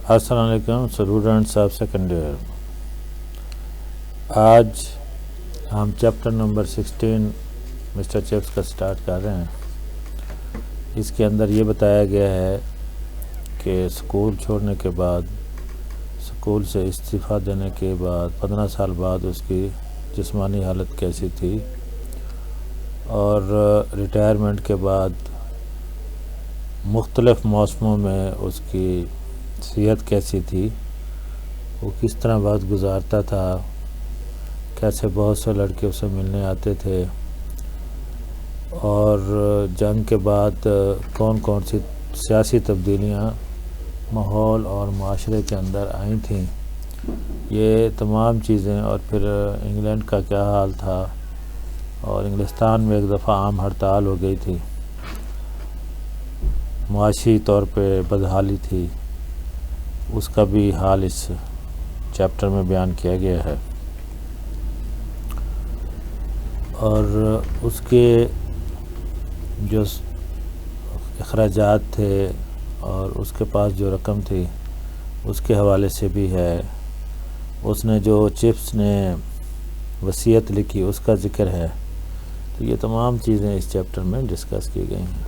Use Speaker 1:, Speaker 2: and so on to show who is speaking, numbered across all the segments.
Speaker 1: السلام علیکم students of second year. آج ہم چیپٹر نمبر 16 مسٹر چپس کا سٹارٹ کر رہے ہیں۔ اس کے اندر یہ بتایا گیا ہے کہ اسکول چھوڑنے کے بعد، اسکول سے استعفیٰ دینے کے بعد 15 سال بعد اس کی جسمانی حالت کیسی تھی، اور ریٹائرمنٹ کے بعد مختلف موسموں میں اس کی صحت کیسی تھی، وہ کس طرح وقت گزارتا تھا، کیسے بہت سے لڑکے اسے ملنے آتے تھے، اور جنگ کے بعد کون کون سی سیاسی تبدیلیاں ماحول اور معاشرے کے اندر آئی تھیں، یہ تمام چیزیں، اور پھر انگلینڈ کا کیا حال تھا، اور انگلستان میں ایک دفعہ عام ہڑتال ہو گئی تھی، معاشی طور پہ بدحالی تھی، اس کا بھی حال اس چیپٹر میں بیان کیا گیا ہے۔ اور اس کے جو اخراجات تھے اور اس کے پاس جو رقم تھی اس کے حوالے سے بھی ہے۔ اس نے جو چپس نے وصیت لکھی اس کا ذکر ہے۔ تو یہ تمام چیزیں اس چیپٹر میں ڈسکس کی گئی ہیں،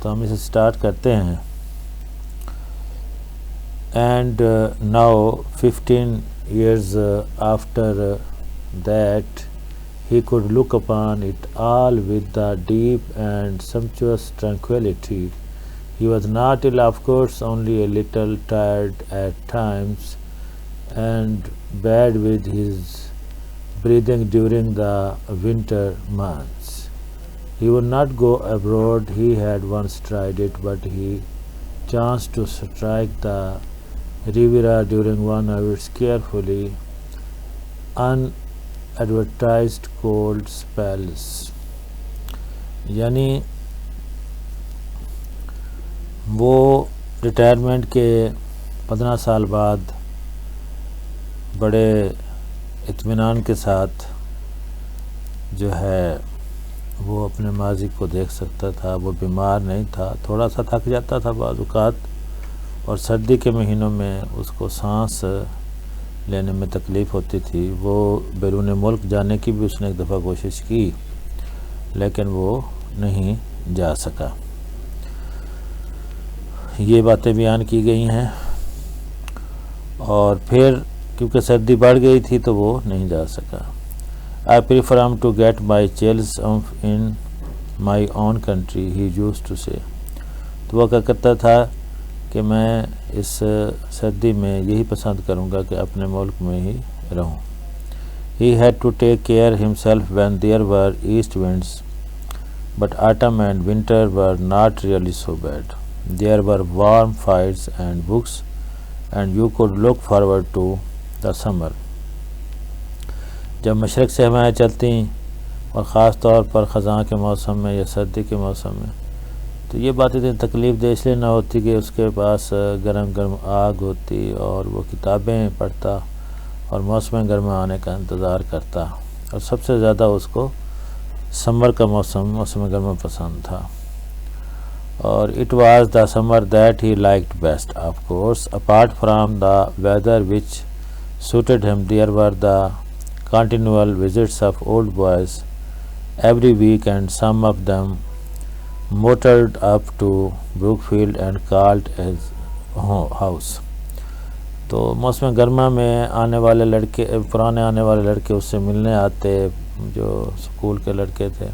Speaker 1: تو ہم اسے سٹارٹ کرتے ہیں۔ And now 15 years after that, he could look upon it all with the deep and sumptuous tranquility. He was not ill, of course, only a little tired at times and bad with his breathing during the winter months. He would not go abroad. He had once tried it, but he chanced to strike the Riviera during one of its carefully unadvertised cold spells. یعنی وہ retirement کے 15 سال بعد بڑے اطمینان کے ساتھ جو ہے وہ اپنے ماضی کو دیکھ سکتا تھا۔ وہ بیمار نہیں تھا، تھوڑا سا تھک جاتا تھا بعض اوقات، اور سردی کے مہینوں میں اس کو سانس لینے میں تکلیف ہوتی تھی۔ وہ بیرون ملک جانے کی بھی اس نے ایک دفعہ کوشش کی، لیکن وہ نہیں جا سکا۔ یہ باتیں بیان کی گئی ہیں، اور پھر کیونکہ سردی بڑھ گئی تھی تو وہ نہیں جا سکا۔ I prefer to get my chills in my own country, he used to say. تو وہ کیا کرتا تھا کہ میں اس سردی میں یہی پسند کروں گا کہ اپنے ملک میں ہی رہوں۔ He had to take care himself when there were east winds, but autumn and winter were not really so bad. There were warm fires and books, and you could look forward to the summer. جب مشرق سے ہوائیں چلتیں، اور خاص طور پر خزاں کے موسم میں یا سردی کے موسم میں، تو یہ بات اتنی تکلیف دہ اس لیے نہ ہوتی کہ اس کے پاس گرم گرم آگ ہوتی اور وہ کتابیں پڑھتا اور موسم گرما آنے کا انتظار کرتا، اور سب سے زیادہ اس کو سمر کا موسم گرما پسند تھا۔ اور it was the summer that he liked best, of course. Apart from the weather which suited him, there were the continual visits of old boys every week, and some of them motored up to Brookfield and called his house. تو موسم گرما میں آنے والے لڑکے، پرانے آنے والے لڑکے اس سے ملنے آتے، جو اسکول کے لڑکے تھے،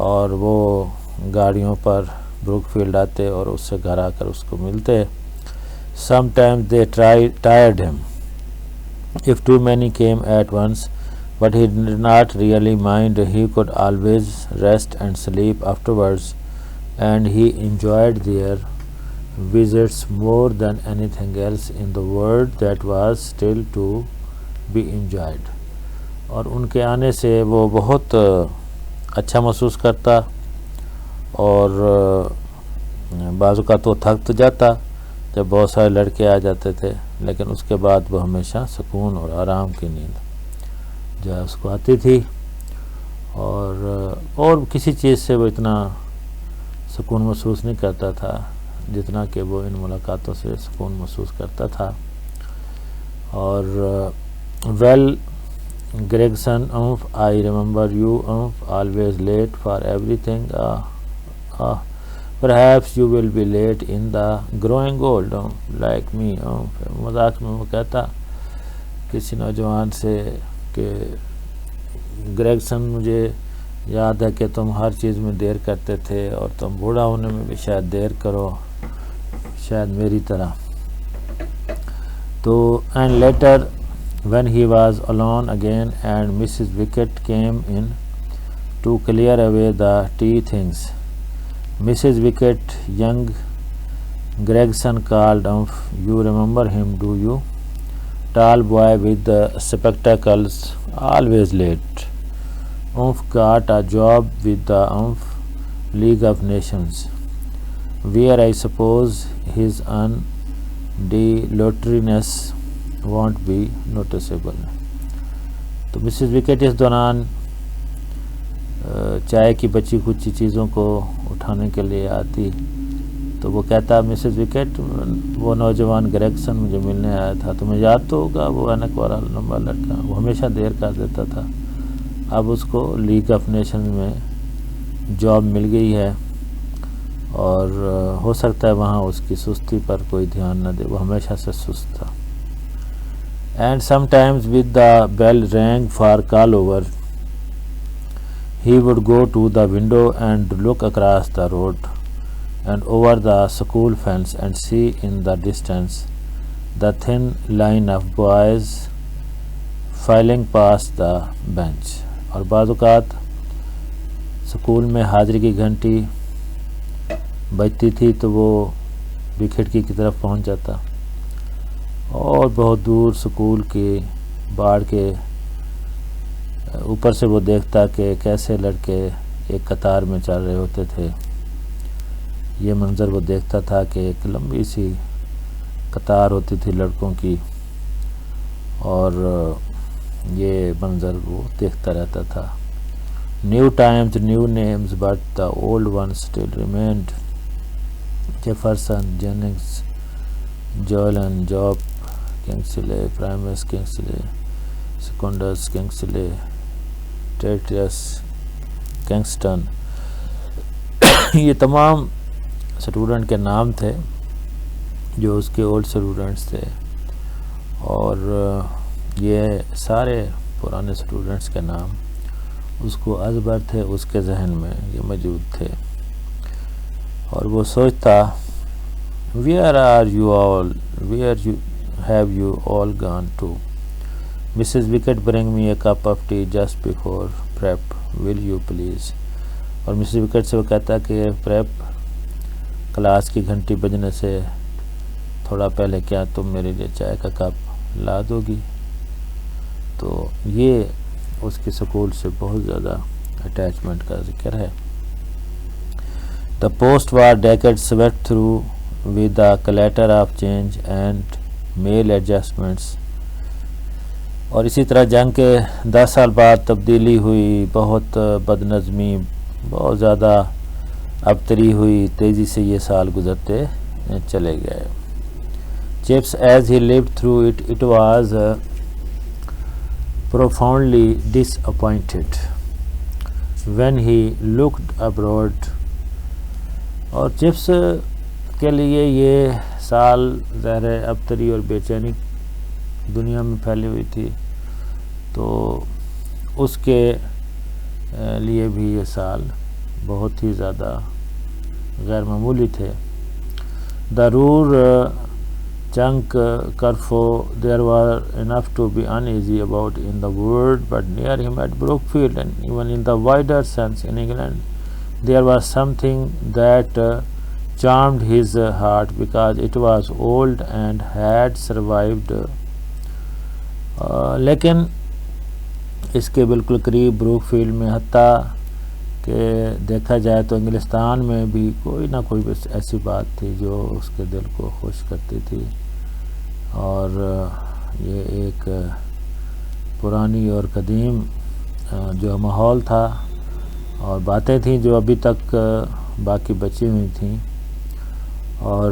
Speaker 1: اور وہ گاڑیوں پر بروک فیلڈ آتے اور اس سے گھر آ کر اس کو ملتے۔ Sometimes they tired him if too many came at once, but he did not really mind. He could always rest and sleep afterwards, and he enjoyed their visits more than anything else in the world that was still to be enjoyed. اور ان کے آنے سے وہ بہت اچھا محسوس کرتا، اور بعض اوقات وہ تھک تو جاتا جب بہت سارے لڑکے آ جاتے تھے، لیکن اس کے بعد وہ ہمیشہ سکون اور آرام کی نیند جو ہے اس کو آتی تھی، اور کسی چیز سے وہ اتنا سکون محسوس نہیں کرتا تھا جتنا کہ وہ ان ملاقاتوں سے سکون محسوس کرتا تھا. اور well گریگسن I remember you always late for everything. Perhaps you will be late in the growing old like me. مذاق میں وہ کہتا کسی نوجوان سے کہ گریگسن مجھے یاد ہے کہ تم ہر چیز میں دیر کرتے تھے اور تم بوڑھا ہونے میں بھی شاید دیر کرو، شاید میری طرح. تو and later when he was alone again and Mrs. Wickett came in to clear away the tea things. Mrs. Wickett, young Gregson called, you remember him, do you? Tall boy with the spectacles, always late. Got a job with the League of Nations, where I suppose his undulatiness won't be noticeable. تو Mrs wicket اس دوران چائے کی بچی کچھ چیزوں کو اٹھانے کے لیے آتی، تو وہ کہتا مسز وکٹ وہ نوجوان گریگسن مجھے ملنے آیا تھا، تمہیں یاد تو ہوگا، وہ اینک والا لمبا لڑکا، وہ ہمیشہ دیر کر دیتا تھا. اب اس کو لیگ آف نیشنز میں جاب مل گئی ہے اور ہو سکتا ہے وہاں اس کی سستی پر کوئی دھیان نہ دے، وہ ہمیشہ سے سست تھا. And sometimes with the bell rang for call over, he would go to the window and look across the road and over the school fence and see in the distance the thin line of boys filing past the bench. اور بعض اوقات school میں حاضری کی گھنٹی بجتی تھی تو وہ بھی کھڑکی کی طرف پہنچ جاتا اور بہت دور سکول کی باڑ کے اوپر سے وہ دیکھتا کہ کیسے لڑکے ایک قطار میں چل رہے ہوتے تھے. یہ منظر وہ دیکھتا تھا کہ ایک لمبی سی قطار ہوتی تھی لڑکوں کی، اور یہ منظر وہ دیکھتا رہتا تھا. New times new names but the old one still remained. Jefferson, Jennings, Julian, Job, Kingsley, Primus Kingsley, Secundus Kingsley, Tertius, Kingston, یہ تمام اسٹوڈنٹ کے نام تھے جو اس کے اولڈ اسٹوڈنٹس تھے، اور یہ سارے پرانے اسٹوڈنٹس کے نام اس کو ازبر تھے، اس کے ذہن میں یہ موجود تھے. اور وہ سوچتا Where are you all? Where have you all gone to? Mrs. Wickett, bring me a cup of tea just before prep, will you please? اور مسز وکٹ سے وہ کہتا کہ پریپ کلاس کی گھنٹی بجنے سے تھوڑا پہلے کیا تم میرے لیے چائے کا کپ لا دو گی؟ تو یہ اس کی سکول سے بہت زیادہ اٹیچمنٹ کا ذکر ہے. The post-war decade swept through with the clatter of change and mail adjustments. اور اسی طرح جنگ کے 10 سال بعد تبدیلی ہوئی، بہت بد نظمی، بہت زیادہ ابتری ہوئی، تیزی سے یہ سال گزرتے چلے گئے. Chips, as he lived through it, it was profoundly disappointed when he looked abroad. اور چپس کے لیے یہ سال ظاہر ابتری اور بے چینی دنیا میں پھیلی ہوئی تھی، تو اس کے لیے بھی یہ سال بہت ہی زیادہ غیر معمولی تھے. The Ruhr chunk curfew, there were enough to be uneasy about in the world, but near him at Brookfield, and even in the wider sense in England, there was something that charmed his heart because it was old and had survived. لیکن اس کے بالکل قریب Brook field میں حتیٰ کہ دیکھا جائے تو انگلستان میں بھی کوئی نہ کوئی ایسی بات تھی جو اس کے دل کو خوش کرتی تھی، اور یہ ایک پرانی اور قدیم جو ماحول تھا اور باتیں تھیں جو ابھی تک باقی بچی ہوئی تھیں، اور